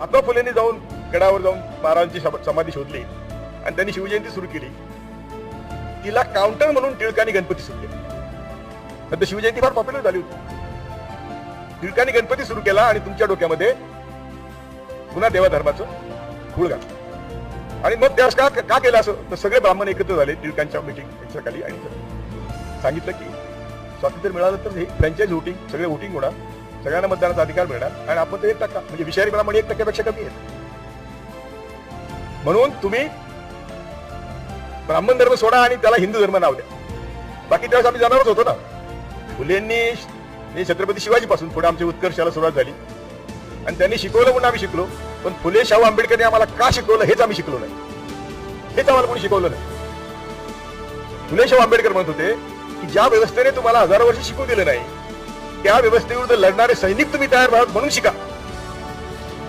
महात्मा फुलेंनी जाऊन गडावर जाऊन महाराजांची समाधी शोधली आणि त्यांनी शिवजयंती सुरू केली. तिला काउंटर म्हणून टिळकांनी गणपती सुरू केला. नंतर शिवजयंती फार पॉप्युलर झाली होती. टिळकांनी गणपती सुरू केला आणि तुमच्या डोक्यामध्ये पुन्हा देवाधर्माचं खूळ घातलं. आणि मग त्यास का केलं असं, तर सगळे ब्राह्मण एकत्र झाले टिळकांच्या मीटिंगच्या खाली आणि सांगितलं की स्वातंत्र्य मिळालं तर हे फ्रँचाइज व्होटिंग, सगळे व्होटिंग होणार, सगळ्यांना मतदानाचा अधिकार मिळणार आणि आपण तर 1% म्हणजे विषारी ब्राह्मण 1% कमी आहेत. म्हणून तुम्ही ब्राह्मण धर्म सोडा आणि त्याला हिंदू धर्म नाव द्या. बाकी त्यावेळेस आम्ही जाणारच होतो ना. फुलेंनी छत्रपती शिवाजी पासून पुढे आमच्या उत्कर्षाला सुरुवात झाली आणि त्यांनी शिकवलं म्हणून आम्ही शिकलो. पण फुले शाहू आंबेडकरने आम्हाला का शिकवलं हेच आम्ही शिकलो नाही. हेच आम्हाला कोणी शिकवलं नाही. फुले शाहू आंबेडकर म्हणत होते की ज्या व्यवस्थेने तुम्हाला हजारो वर्ष शिकवू दिलं नाही त्या व्यवस्थेविरुद्ध लढणारे सैनिक तुम्ही तयार व्हाल म्हणून शिका.